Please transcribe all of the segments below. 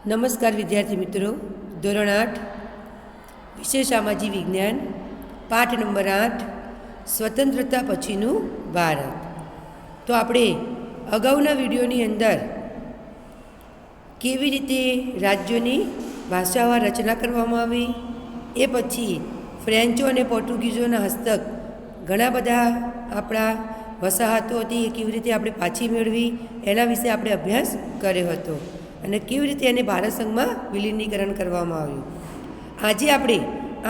નમસ્કાર વિદ્યાર્થી મિત્રો, ધોરણ 8 વિષય સામાજિક વિજ્ઞાન, પાઠ નંબર 8 સ્વતંત્રતા પછીનું ભારત. તો આપણે અગાઉના વિડીયોની અંદર કેવી રીતે રાજ્યોની ભાષાવાર રચના કરવામાં આવી, એ પછી ફ્રેન્ચો અને પોર્ટુગીઝોના હસ્તક ઘણા બધા આપણા વસાહતો હતી, એ કેવી રીતે આપણે પાછી મેળવી એના વિશે આપણે અભ્યાસ કર્યો હતો અને કેવી રીતે એને ભારત સંઘમાં વિલીનીકરણ કરવામાં આવ્યું. આજે આપણે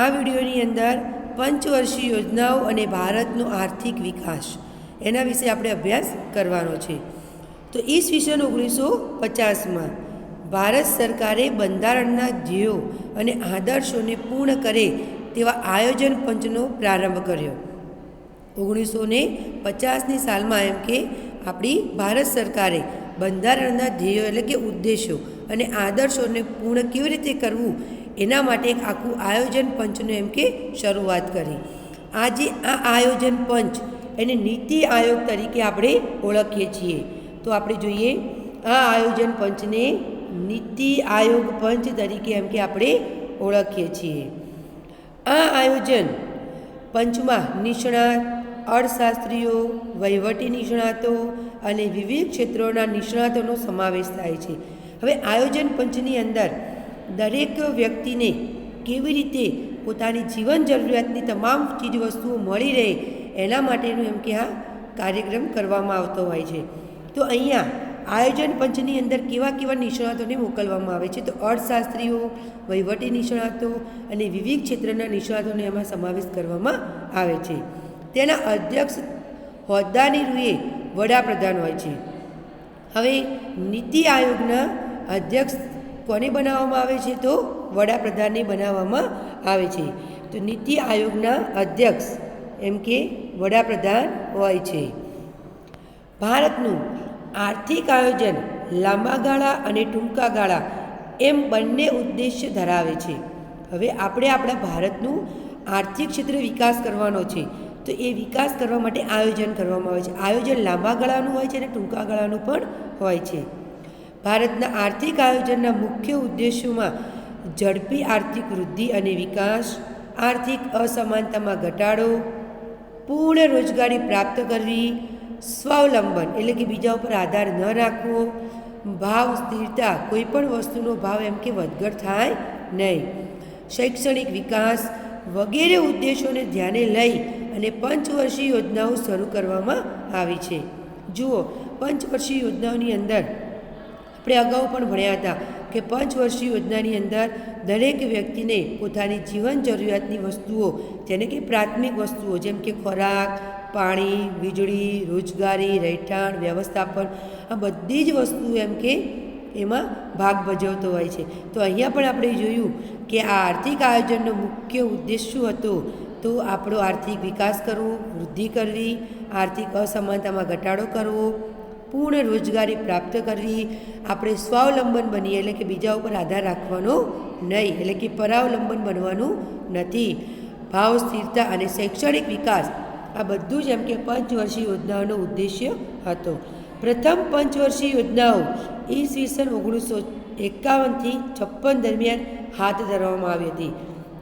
આ વિડીયોની અંદર પંચવર્ષીય યોજનાઓ અને ભારતનો આર્થિક વિકાસ એના વિશે આપણે અભ્યાસ કરવાનો છે. તો ઈસવીસન 1950માં ભારત સરકારે બંધારણના ધ્યેયો અને આદર્શોને પૂર્ણ કરે તેવા આયોજન પંચનો પ્રારંભ કર્યો. 1950ની સાલમાં એમ કે આપણી ભારત સરકારે બંધારણના ધ્યેયો એટલે કે ઉદ્દેશો અને આદર્શોને પૂર્ણ કેવી રીતે કરવું એના માટે એક આખું આયોજન પંચનું એમ કે શરૂઆત કરી. આજે આ આયોજન પંચ એને નીતિ આયોગ તરીકે આપણે ઓળખીએ છીએ. તો આપણે જોઈએ આ આયોજન પંચને નીતિ આયોગ પંચ તરીકે એમ કે આપણે ઓળખીએ છીએ. આ આયોજન પંચમાં નિષ્ણાત, અર્થશાસ્ત્રીઓ, વહીવટી નિષ્ણાતો અને વિવિધ ક્ષેત્રોના નિષ્ણાતોનો સમાવેશ થાય છે. હવે આયોજન પંચની અંદર દરેક વ્યક્તિને કેવી રીતે પોતાની જીવન જરૂરિયાતની તમામ ચીજવસ્તુઓ મળી રહે એના માટેનો એમ કે આ કાર્યક્રમ કરવામાં આવતો હોય છે. તો અહીંયા આયોજન પંચની અંદર કેવા કેવા નિષ્ણાતોને મોકલવામાં આવે છે, તો અર્થશાસ્ત્રીઓ, વહીવટી નિષ્ણાતો અને વિવિધ ક્ષેત્રના નિષ્ણાતોને એમાં સમાવેશ કરવામાં આવે છે. તેના અધ્યક્ષ હોદ્દાની રૂએ વડાપ્રધાન હોય છે. હવે નીતિ આયોગના અધ્યક્ષ કોને બનાવવામાં આવે છે, તો વડાપ્રધાનને બનાવવામાં આવે છે. તો નીતિ આયોગના અધ્યક્ષ એમ કે વડાપ્રધાન હોય છે. ભારતનું આર્થિક આયોજન લાંબા ગાળા અને ટૂંકા ગાળા એમ બંને ઉદ્દેશ્ય ધરાવે છે. હવે આપણે આપણા ભારતનું આર્થિક ક્ષેત્રે વિકાસ કરવાનો છે, તો એ વિકાસ કરવા માટે આયોજન કરવામાં આવે છે. આયોજન લાંબા ગાળાનું હોય છે અને ટૂંકા ગાળાનું પણ હોય છે. ભારતના આર્થિક આયોજનના મુખ્ય ઉદ્દેશોમાં ઝડપી આર્થિક વૃદ્ધિ અને વિકાસ, આર્થિક અસમાનતામાં ઘટાડો, પૂર્ણ રોજગારી પ્રાપ્ત કરવી, સ્વાવલંબન એટલે કે બીજા ઉપર આધાર ન રાખવો, ભાવ સ્થિરતા, કોઈ પણ વસ્તુનો ભાવ એમ કે વધઘટ થાય નહીં, શૈક્ષણિક વિકાસ વગેરે ઉદ્દેશોને ધ્યાને લઈ અને પંચવર્ષીય યોજનાઓ શરૂ કરવામાં આવી છે. જુઓ, પંચવર્ષીય યોજનાઓની અંદર આપણે અગાઉ પણ ભણ્યા હતા કે પંચવર્ષીય યોજનાની અંદર દરેક વ્યક્તિને પોતાની જીવન જરૂરિયાતની વસ્તુઓ, જેને કે પ્રાથમિક વસ્તુઓ જેમ કે ખોરાક, પાણી, વીજળી, રોજગારી, રહેઠાણ, વ્યવસ્થાપન, આ બધી જ વસ્તુઓ એમ કે એમાં ભાગ ભજવતો હોય છે. તો અહીંયા પણ આપણે જોયું કે આ આર્થિક આયોજનનો મુખ્ય ઉદ્દેશ શું હતો, તો આપણો આર્થિક વિકાસ કરવો, વૃદ્ધિ કરવી, આર્થિક અસમાનતામાં ઘટાડો કરવો, પૂર્ણ રોજગારી પ્રાપ્ત કરવી, આપણે સ્વાવલંબન બનીએ એટલે કે બીજા ઉપર આધાર રાખવાનો નહીં, એટલે કે પરાવલંબન બનવાનું નથી, ભાવ સ્થિરતા અને શૈક્ષણિક વિકાસ, આ બધું જ એમ કે પંચવર્ષીય યોજનાઓનો ઉદ્દેશ્ય હતો. પ્રથમ પંચવર્ષીય યોજનાઓ ઈસવીસન 1951થી 56 દરમિયાન હાથ ધરવામાં આવી હતી.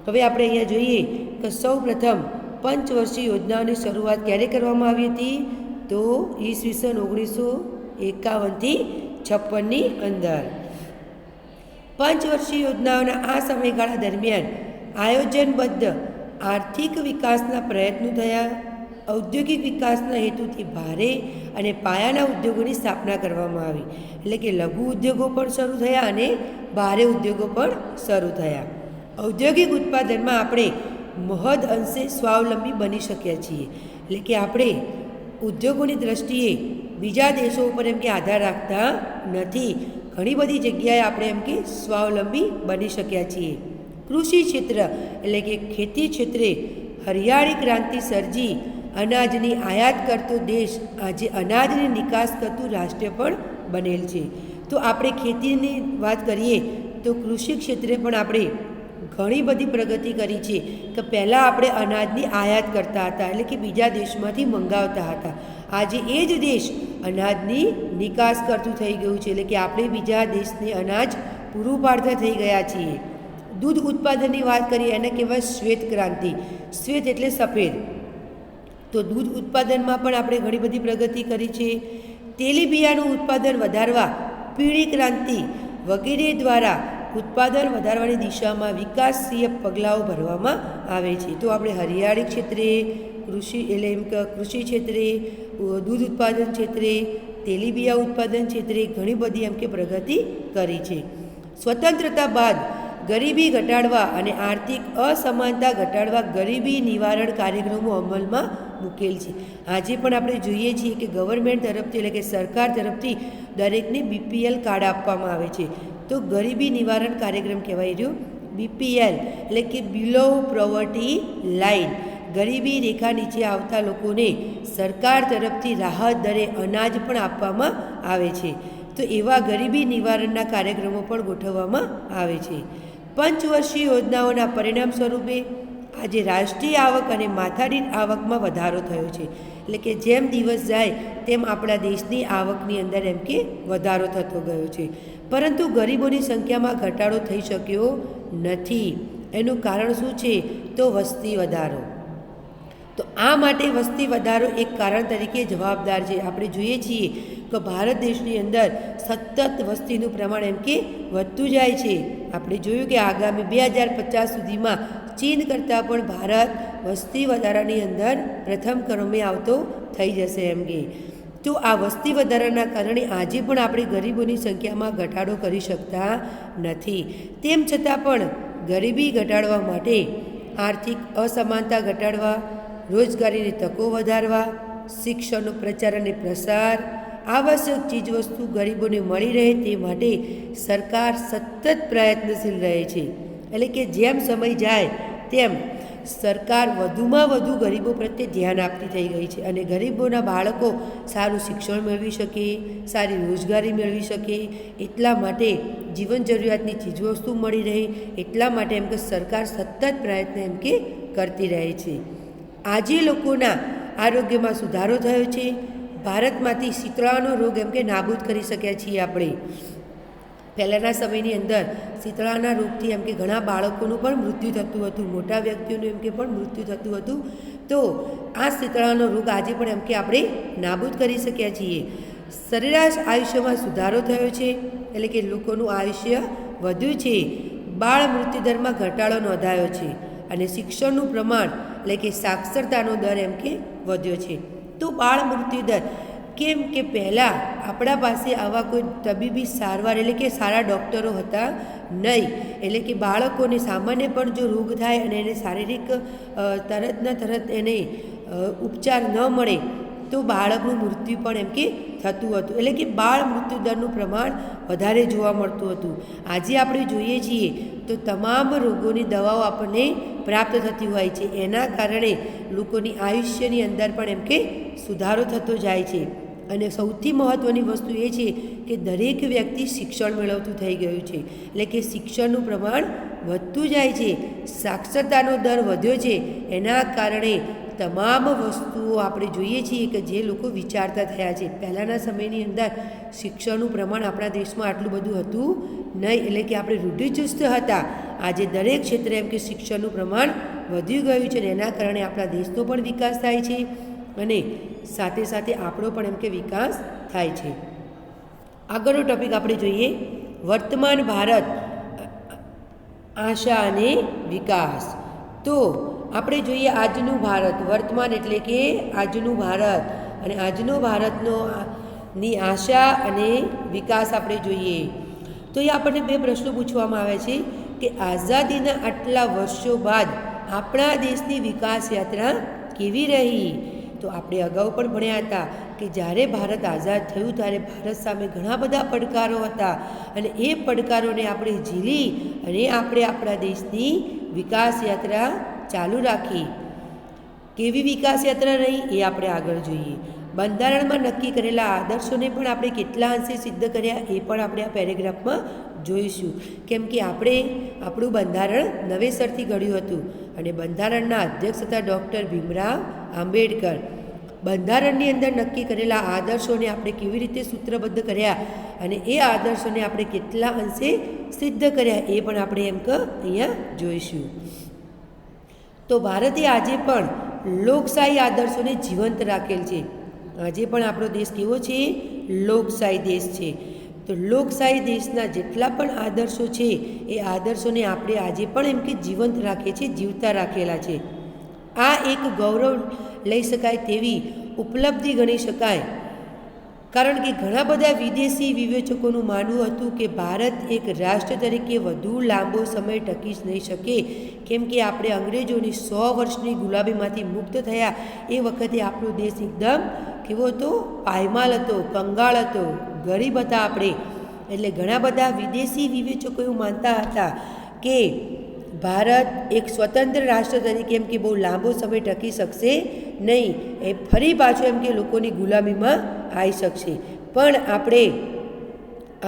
હવે આપણે અહીંયા જોઈએ કે સૌ પ્રથમ પંચવર્ષીય યોજનાઓની શરૂઆત ક્યારે કરવામાં આવી હતી, તો ઈસવીસન 1951થી 56ની અંદર. પંચવર્ષીય યોજનાઓના આ સમયગાળા દરમિયાન આયોજનબદ્ધ આર્થિક વિકાસના પ્રયત્નો થયા. ઔદ્યોગિક વિકાસના હેતુથી ભારે અને પાયાના ઉદ્યોગોની સ્થાપના કરવામાં આવી, એટલે કે લઘુ ઉદ્યોગો પણ શરૂ થયા અને ભારે ઉદ્યોગો પણ શરૂ થયા. ઔદ્યોગિક ઉત્પાદનમાં આપણે મહદ અંશે સ્વાવલંબી બની શક્યા છીએ, એટલે કે આપણે ઉદ્યોગોની દ્રષ્ટિએ બીજા દેશો ઉપર એમ કે આધાર રાખતા નથી. ઘણી બધી જગ્યાએ આપણે એમ કે સ્વાવલંબી બની શક્યા છીએ. કૃષિ ક્ષેત્ર એટલે કે ખેતી ક્ષેત્રે હરિયાળી ક્રાંતિ સર્જી અનાજની આયાત કરતો દેશ આજે અનાજની નિકાસ કરતું રાષ્ટ્ર પણ બનેલ છે. તો આપણે ખેતીની વાત કરીએ તો કૃષિ ક્ષેત્રે પણ આપણે ઘણી બધી પ્રગતિ કરી છે કે પહેલાં આપણે અનાજની આયાત કરતા હતા, એટલે કે બીજા દેશમાંથી મંગાવતા હતા. આજે એ જ દેશ અનાજની નિકાસ કરતું થઈ ગયું છે, એટલે કે આપણે બીજા દેશને અનાજ પૂરું પાડતા થઈ ગયા છીએ. દૂધ ઉત્પાદનની વાત કરીએ એને કહેવાય શ્વેત ક્રાંતિ. શ્વેત એટલે સફેદ. તો દૂધ ઉત્પાદનમાં પણ આપણે ઘણી બધી પ્રગતિ કરી છે. તેલીબિયાનું ઉત્પાદન વધારવા પીળી ક્રાંતિ વગેરે દ્વારા ઉત્પાદન વધારવાની દિશામાં વિકાસશીલ પગલાઓ ભરવામાં આવે છે. તો આપણે હરિયાળી ક્ષેત્રે, કૃષિ ક્ષેત્રે, દૂધ ઉત્પાદન ક્ષેત્રે, તેલીબિયા ઉત્પાદન ક્ષેત્રે ઘણી બધી એમ કે પ્રગતિ કરી છે. સ્વતંત્રતા બાદ ગરીબી ઘટાડવા અને આર્થિક અસમાનતા ઘટાડવા ગરીબી નિવારણ કાર્યક્રમો અમલમાં મૂકેલ છે. આજે પણ આપણે જોઈએ છીએ કે ગવર્મેન્ટ તરફથી એટલે કે સરકાર તરફથી દરેકને BPL કાર્ડ આપવામાં આવે છે. તો ગરીબી નિવારણ કાર્યક્રમ કહેવાય રહ્યો BPL એટલે કે બિલો પોવર્ટી લાઇન. ગરીબી રેખા નીચે આવતા લોકોને સરકાર તરફથી રાહત દરે અનાજ પણ આપવામાં આવે છે. તો એવા ગરીબી નિવારણના કાર્યક્રમો પણ ગોઠવવામાં આવે છે. પંચવર્ષીય યોજનાઓના પરિણામ સ્વરૂપે આજે રાષ્ટ્રીય આવક અને માથાદીઠ આવકમાં વધારો થયો છે. એટલે કે જેમ દિવસ જાય તેમ આપણા દેશની આવકની અંદર એમ કે વધારો થતો ગયો છે. પરંતુ ગરીબોની સંખ્યામાં ઘટાડો થઈ શક્યો નથી. એનું કારણ શું છે? તો વસ્તી વધારો. તો આ માટે વસ્તી વધારો એક કારણ તરીકે જવાબદાર છે. આપણે જોઈએ છીએ કે ભારત દેશની અંદર સતત વસ્તીનું પ્રમાણ એમ કે વધતું જાય છે. આપણે જોયું કે આગામી 2050 સુધીમાં ચીન કરતાં પણ ભારત વસ્તી વધારાની અંદર પ્રથમ ક્રમે આવતો થઈ જશે એમ કે. તો આ વસ્તી વધારાના કારણે આજે પણ આપણે ગરીબોની સંખ્યામાં ઘટાડો કરી શકતા નથી. તેમ છતાં પણ ગરીબી ઘટાડવા માટે આર્થિક અસમાનતા ઘટાડવા, રોજગારીની તકો વધારવા, શિક્ષણનો પ્રચાર અને પ્રસાર, આવશ્યક ચીજવસ્તુ ગરીબોને મળી રહે તે માટે સરકાર સતત પ્રયત્નશીલ રહે છે. એટલે કે જેમ સમય જાય તેમ સરકાર વધુમાં વધુ ગરીબો પ્રત્યે ધ્યાન આપતી થઈ ગઈ છે અને ગરીબોના બાળકો સારું શિક્ષણ મેળવી શકે, સારી રોજગારી મેળવી શકે એટલા માટે જીવન જરૂરિયાતની ચીજવસ્તુ મળી રહે એટલા માટે એમ કે સરકાર સતત પ્રયત્ન એમ કે કરતી રહે છે. આજે લોકોના આરોગ્યમાં સુધારો થયો છે. ભારતમાંથી શીતળાનો રોગ એમ કે નાબૂદ કરી શક્યા છીએ આપણે. પહેલાંના સમયની અંદર શીતળાના રોગથી એમ કે ઘણા બાળકોનું પણ મૃત્યુ થતું હતું, મોટા વ્યક્તિઓનું એમ કે પણ મૃત્યુ થતું હતું. તો આ શીતળાનો રોગ આજે પણ એમ કે આપણે નાબૂદ કરી શક્યા છીએ. સરેરાશ આયુષ્યમાં સુધારો થયો છે એટલે કે લોકોનું આયુષ્ય વધ્યું છે. બાળ મૃત્યુદરમાં ઘટાડો નોંધાયો છે અને શિક્ષણનું પ્રમાણ એટલે કે સાક્ષરતાનો દર એમ કે વધ્યો છે. તો બાળ મૃત્યુદર કેમ કે પહેલાં આપણા પાસે આવા કોઈ તબીબી સારવાર એટલે કે સારા ડૉક્ટરો હતા નહીં. એટલે કે બાળકોને સામાન્ય પણ જો રોગ થાય અને એને શારીરિક તરતના તરત એને ઉપચાર ન મળે તો બાળકનું મૃત્યુ પણ એમ કે થતું હતું. એટલે કે બાળ મૃત્યુદરનું પ્રમાણ વધારે જોવા મળતું હતું. આજે આપણે જોઈએ છીએ તો તમામ રોગોની દવાઓ આપણને પ્રાપ્ત થતી હોય છે. એના કારણે લોકોની આયુષ્યની અંદર પણ એમ કે સુધારો થતો જાય છે. અને સૌથી મહત્ત્વની વસ્તુ એ છે કે દરેક વ્યક્તિ શિક્ષણ મેળવતું થઈ ગયું છે. એટલે કે શિક્ષણનું પ્રમાણ વધતું જાય છે, સાક્ષરતાનો દર વધ્યો છે. એના કારણે તમામ વસ્તુઓ આપણે જોઈએ છીએ કે જે લોકો વિચારતા થયા છે. પહેલાંના સમયની અંદર શિક્ષણનું પ્રમાણ આપણા દેશમાં આટલું બધું હતું નહીં. એટલે કે આપણે રૂઢિચુસ્ત હતા. આજે દરેક ક્ષેત્રે એમ કે શિક્ષણનું પ્રમાણ વધી ગયું છે અને એના કારણે આપણા દેશનો પણ વિકાસ થાય છે અને સાથે સાથે આપણો પણ એમ કે વિકાસ થાય છે. આગળનો ટૉપિક આપણે જોઈએ વર્તમાન ભારત, આશા અને વિકાસ. તો આપણે જોઈએ આજનું ભારત, વર્તમાન એટલે કે આજનું ભારત અને આજનો ભારતનો ની આશા અને વિકાસ આપણે જોઈએ તો એ આપણને બે પ્રશ્નો પૂછવામાં આવે છે કે આઝાદીના આટલા વર્ષો બાદ આપણા દેશની વિકાસ યાત્રા કેવી રહી. તો આપણે અગાઉ પણ ભણ્યા હતા કે જ્યારે ભારત આઝાદ થયું ત્યારે ભારત સામે ઘણા બધા પડકારો હતા અને એ પડકારોને આપણે ઝીલી અને આપણે આપણા દેશની વિકાસ યાત્રા ચાલુ રાખી. કેવી વિકાસ યાત્રા રહી એ આપણે આગળ જોઈએ. બંધારણમાં નક્કી કરેલા આદર્શોને પણ આપણે કેટલા અંશે સિદ્ધ કર્યા એ પણ આપણે આ પેરેગ્રાફમાં જોઈશું. કેમ કે આપણે આપણું બંધારણ નવેસરથી ઘડ્યું હતું અને બંધારણના અધ્યક્ષ હતા ડૉક્ટર ભીમરાવ આંબેડકર. બંધારણની અંદર નક્કી કરેલા આદર્શોને આપણે કેવી રીતે સૂત્રબદ્ધ કર્યા અને એ આદર્શોને આપણે કેટલા અંશે સિદ્ધ કર્યા એ પણ આપણે અહીંયા જોઈશું. તો ભારતે આજે પણ લોકશાહી આદર્શોને જીવંત રાખેલ છે. આજે પણ આપણો દેશ કેવો છે? લોકશાહી દેશ છે. તો લોકશાહી દેશના જેટલા પણ આદર્શો છે એ આદર્શોને આપણે આજે પણ જીવંત રાખીએ છીએ, જીવતા રાખેલા છે. આ એક ગૌરવ લઈ શકાય તેવી ઉપલબ્ધિ ગણી શકાય, કારણ કે ઘણા બધા વિદેશી વિવેચકોનું માનવું હતું કે ભારત એક રાષ્ટ્ર તરીકે વધુ લાંબો સમય ટકી જ નહીં શકે, કેમ કે આપણે અંગ્રેજોની 100 વર્ષની ગુલામીમાંથી મુક્ત થયા એ વખતે આપણો દેશ એકદમ કેવો હતો? પાયમાલ હતો, કંગાળ હતો, ગરીબ હતા આપણે. એટલે ઘણા બધા વિદેશી વિવેચકો એવું માનતા હતા કે ભારત એક સ્વતંત્ર રાષ્ટ્ર તરીકે બહુ લાંબો સમય ટકી શકશે નહીં, એ ફરી પાછું લોકોની ગુલામીમાં આવી શકશે. પણ આપણે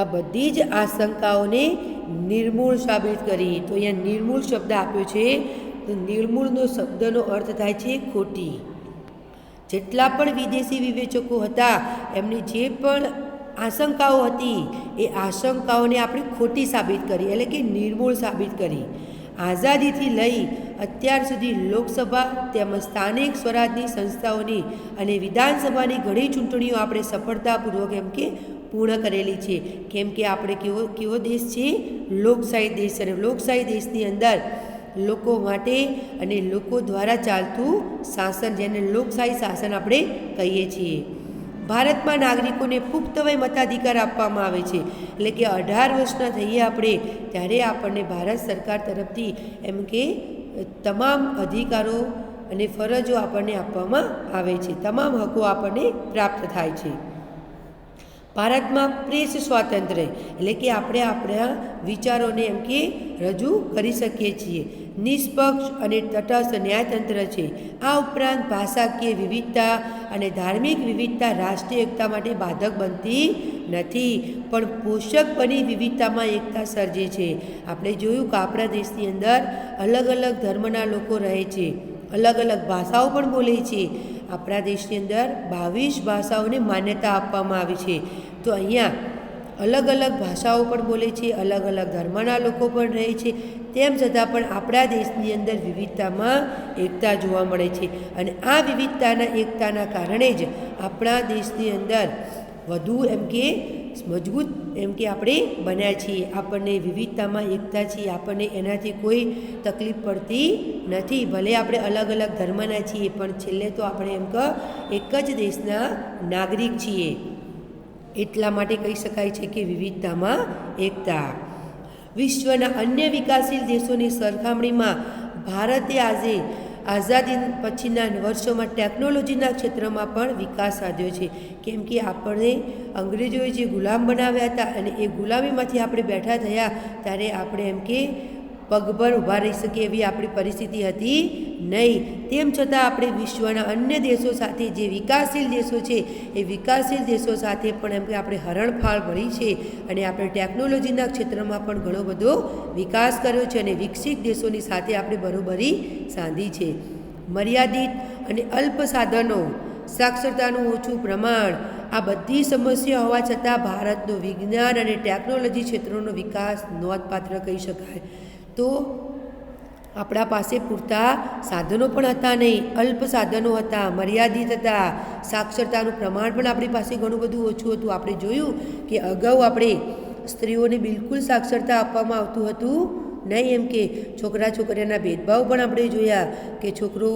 આ બધી જ આશંકાઓને નિર્મૂળ સાબિત કરી. તો અહીંયા નિર્મૂળ શબ્દ આપ્યો છે. તો નિર્મૂળનો શબ્દનો અર્થ થાય છે ખોટી. જેટલા પણ વિદેશી વિવેચકો હતા એમની જે પણ આશંકાઓ હતી એ આશંકાઓને આપણે ખોટી સાબિત કરી, એટલે કે નિર્મૂળ સાબિત કરી. આઝાદીથી લઈ અત્યાર સુધી લોકસભા તેમજ સ્થાનિક સ્વરાજની સંસ્થાઓની અને વિધાનસભાની ઘણી ચૂંટણીઓ આપણે સફળતાપૂર્વક પૂર્ણ કરેલી છે. કેમ કે આપણે કેવો દેશ છે? લોકશાહી દેશ. અને લોકશાહી દેશની અંદર લોકો માટે અને લોકો દ્વારા ચાલતું શાસન, જેને લોકશાહી શાસન આપણે કહીએ છીએ. ભારતમાં નાગરિકોને પુખ્ત વય મતાધિકાર આપવામાં આવે છે, એટલે કે 18 વર્ષના થઈએ આપણે ત્યારે આપણને ભારત સરકાર તરફથી તમામ અધિકારો અને ફરજો આપણને આપવામાં આવે છે, તમામ હકો આપણને પ્રાપ્ત થાય છે. ભારતમાં પ્રેસ સ્વાતંત્ર્ય, એટલે કે આપણે આપણા વિચારોને રજૂ કરી શકીએ છીએ. નિષ્પક્ષ અને તટસ્થ ન્યાયતંત્ર છે. આ ઉપરાંત ભાષાકીય વિવિધતા અને ધાર્મિક વિવિધતા રાષ્ટ્રીય એકતા માટે બાધક બનતી નથી, પણ પોષક બની વિવિધતામાં એકતા સર્જે છે. આપણે જોયું કે આપણા દેશની અંદર અલગ અલગ ધર્મના લોકો રહે છે, અલગ અલગ ભાષાઓ પણ બોલે છે. આપણા દેશની અંદર 22 ભાષાઓને માન્યતા આપવામાં આવી છે. તો અહીંયા અલગ અલગ ભાષાઓ પણ બોલે છે, અલગ અલગ ધર્મના લોકો પણ રહે છે, તેમ છતાં પણ આપણા દેશની અંદર વિવિધતામાં એકતા જોવા મળે છે. અને આ વિવિધતાના એકતાના કારણે જ આપણા દેશની અંદર વધુ મજબૂત આપણે બન્યા છીએ. આપણને વિવિધતામાં એકતા છીએ, આપણને એનાથી કોઈ તકલીફ પડતી નથી. ભલે આપણે અલગ અલગ ધર્મના છીએ, પણ છેલ્લે તો આપણે એક જ દેશના નાગરિક છીએ. એટલા માટે કહી શકાય છે કે વિવિધતામાં એકતા. વિશ્વના અન્ય વિકાસશીલ દેશોની સરખામણીમાં ભારતે આજે આઝાદી પછીના વર્ષોમાં ટેકનોલોજીના ક્ષેત્રમાં પણ વિકાસ સાધ્યો છે. કેમ કે આપણને અંગ્રેજોએ જે ગુલામ બનાવ્યા હતા અને એ ગુલામીમાંથી આપણે બેઠા થયા ત્યારે આપણે પગભર ઊભા રહી શકીએ એવી આપણી પરિસ્થિતિ હતી નહીં. તેમ છતાં આપણે વિશ્વના અન્ય દેશો સાથે, જે વિકાસશીલ દેશો છે એ વિકાસશીલ દેશો સાથે પણ આપણે હરણફાળ ભરી છે અને આપણે ટેકનોલોજીના ક્ષેત્રમાં પણ ઘણો બધો વિકાસ કર્યો છે અને વિકસિત દેશોની સાથે આપણે બરોબરી સાધી છે. મર્યાદિત અને અલ્પ સાધનો, સાક્ષરતાનું ઓછું પ્રમાણ, આ બધી સમસ્યા હોવા છતાં ભારતનો વિજ્ઞાન અને ટેકનોલોજી ક્ષેત્રોનો વિકાસ નોંધપાત્ર કહી શકાય. તો આપણા પાસે પૂરતા સાધનો પણ હતા નહીં, અલ્પ સાધનો હતા, મર્યાદિત હતા. સાક્ષરતાનું પ્રમાણ પણ આપણી પાસે ઘણું બધું ઓછું હતું. આપણે જોયું કે અગાઉ આપણે સ્ત્રીઓને બિલકુલ સાક્ષરતા આપવામાં આવતું હતું નહીં. છોકરા છોકરીઓના ભેદભાવ પણ આપણે જોયા કે છોકરો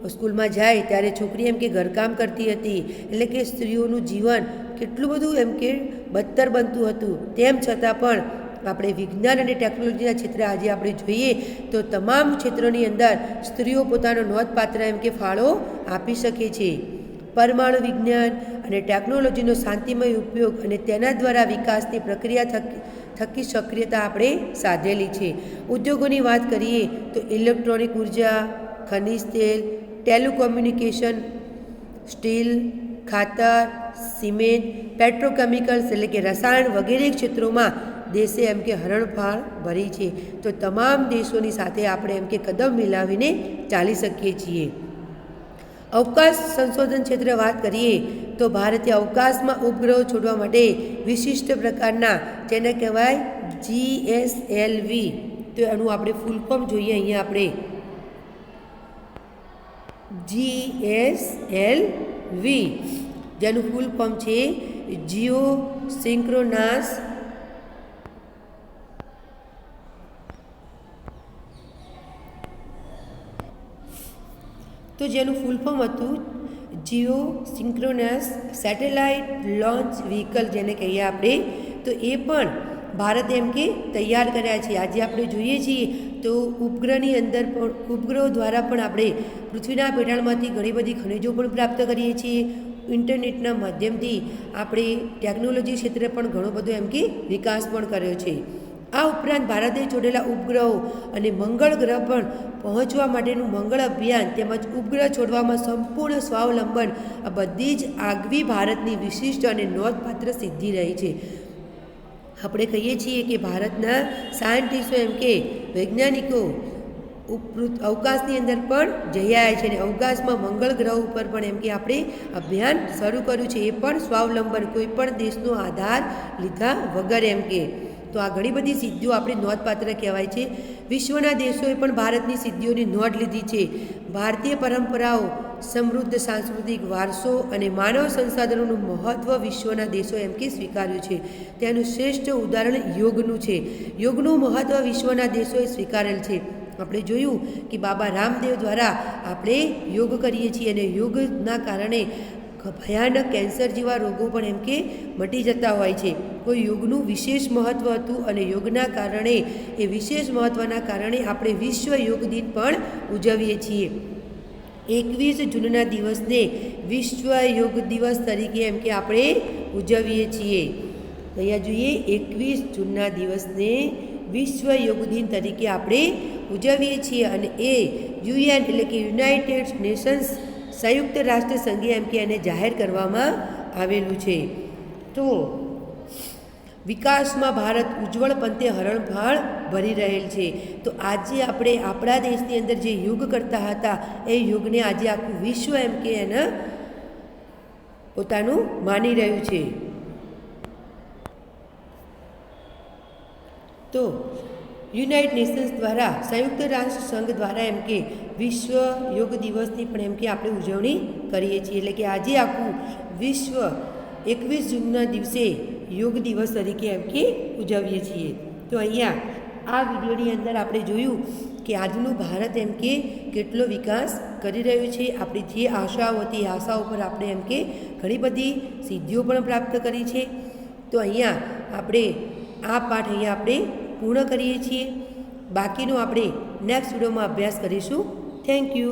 સ્કૂલમાં જાય ત્યારે છોકરી ઘરકામ કરતી હતી, એટલે કે સ્ત્રીઓનું જીવન કેટલું બધું બદતર બનતું હતું. તેમ છતાં પણ આપણે વિજ્ઞાન અને ટેકનોલોજીના ક્ષેત્રે આજે આપણે જોઈએ તો તમામ ક્ષેત્રોની અંદર સ્ત્રીઓ પોતાનો નોંધપાત્ર ફાળો આપી શકે છે. પરમાણુ વિજ્ઞાન અને ટેકનોલોજીનો શાંતિમય ઉપયોગ અને તેના દ્વારા વિકાસની પ્રક્રિયા થકી સક્રિયતા આપણે સાધેલી છે. ઉદ્યોગોની વાત કરીએ તો ઇલેક્ટ્રોનિક ઉર્જા, ખનિજ તેલ, ટેલિકોમ્યુનિકેશન, સ્ટીલ, ખાતર, સિમેન્ટ, પેટ્રોકેમિકલ્સ એટલે કે રસાયણ વગેરે ક્ષેત્રોમાં દેશે હરણફાળ ભરી છે. તો તમામ દેશોની સાથે આપણે કદમ મિલાવીને ચાલી શકીએ છીએ. અવકાશ સંશોધન ક્ષેત્રે વાત કરીએ તો ભારતે અવકાશમાં ઉપગ્રહો છોડવા માટે વિશિષ્ટ પ્રકારના જેને કહેવાય GSLV. તો એનું આપણે ફૂલ ફોર્મ જોઈએ અહીંયા આપણે GSLV જેનું ફૂલ ફોર્મ છે જીઓ સિંક્રોનાસ તો જેનું ફૂલ ફોર્મ હતું Jio synchronous satellite launch vehicle જેને કહીએ આપણે. તો એ પણ ભારતે એમ કે તૈયાર કર્યા છે. આજે આપણે જોઈએ છીએ તો ઉપગ્રહની અંદર પણ ઉપગ્રહો દ્વારા પણ આપણે પૃથ્વીના પેટાળમાંથી ઘણી બધી ખનિજો પણ પ્રાપ્ત કરીએ છીએ. ઇન્ટરનેટના માધ્યમથી આપણે ટેકનોલોજી ક્ષેત્રે પણ ઘણો બધો એમ કે વિકાસ પણ કર્યો છે. આ ઉપરાંત ભારતે છોડેલા ઉપગ્રહો અને મંગળ ગ્રહ પર પહોંચવા માટેનું મંગળ અભિયાન તેમજ ઉપગ્રહ છોડવામાં સંપૂર્ણ સ્વાવલંબન આ બધી જ આગવી ભારતની વિશિષ્ટ અને નોંધપાત્ર સિદ્ધિ રહી છે. આપણે કહીએ છીએ કે ભારતના સાયન્ટિસ્ટો એમ કે વૈજ્ઞાનિકો અવકાશની અંદર પણ જઈ આવ્યા છે અને અવકાશમાં મંગળ ગ્રહ ઉપર પણ એમ કે આપણે અભિયાન શરૂ કર્યું છે. એ પણ સ્વાવલંબન કોઈ પણ દેશનો આધાર લીધા વગર એમ કે. તો આ ઘણી બધી સિદ્ધિઓ આપણે નોંધપાત્ર કહેવાય છે. વિશ્વના દેશોએ પણ ભારતની સિદ્ધિઓની નોંધ લીધી છે. ભારતીય પરંપરાઓ, સમૃદ્ધ સાંસ્કૃતિક વારસો અને માનવ સંસાધનોનું મહત્ત્વ વિશ્વના દેશો એમ કે સ્વીકાર્યું છે. તેનું શ્રેષ્ઠ ઉદાહરણ યોગનું છે. યોગનું મહત્ત્વ વિશ્વના દેશોએ સ્વીકારેલ છે. આપણે જોયું કે બાબા રામદેવ દ્વારા આપણે યોગ કરીએ છીએ અને યોગના કારણે ભયાનક કેન્સર જેવા રોગો પણ એમ કે મટી જતા હોય છે. તો યોગનું વિશેષ મહત્ત્વ હતું અને યોગના કારણે એ વિશેષ મહત્ત્વના કારણે આપણે વિશ્વ યોગ દિન પણ ઉજવીએ છીએ. 21 જૂનના દિવસને વિશ્વ યોગ દિવસ તરીકે એમ કે આપણે ઉજવીએ છીએ. અહીંયા જોઈએ 21 જૂનના દિવસને વિશ્વ યોગ દિન તરીકે આપણે ઉજવીએ છીએ અને એ UN એટલે કે યુનાઇટેડ નેશન્સ સંયુક્ત રાષ્ટ્ર સંઘે એમ કે એને જાહેર કરવામાં આવેલું છે. તો વિકાસમાં ભારત ઉજ્જવળ પંથે હરણફાળ ભરી રહેલ છે. તો આજે આપણે આપણા દેશની અંદર જે યુગ કરતા હતા એ યુગને આજે આખું વિશ્વ એમ કે એને પોતાનું માની રહ્યું છે. તો યુનાઇટેડ નેશન્સ દ્વારા સંયુક્ત રાષ્ટ્ર સંઘ દ્વારા એમ કે વિશ્વ યોગ દિવસની પણ એમ કે આપણે ઉજવણી કરીએ છીએ. એટલે કે આજે આખું વિશ્વ 21 જૂનના દિવસે યોગ દિવસ તરીકે એમ કે ઉજવીએ છીએ. તો અહીંયા આ વિડીયોની અંદર આપણે જોયું કે આજનું ભારત એમ કે કેટલો વિકાસ કરી રહ્યું છે. આપણી જે આશાઓ હતી એ આશાઓ પર આપણે એમ કે ઘણી બધી સિદ્ધિઓ પણ પ્રાપ્ત કરી છે. તો અહીંયા આપણે આ પાઠ અહીંયા આપણે પૂર્ણ કરીએ છીએ. બાકીનો આપણે નેક્સ્ટ વિડીયોમાં અભ્યાસ કરીશું. Thank you.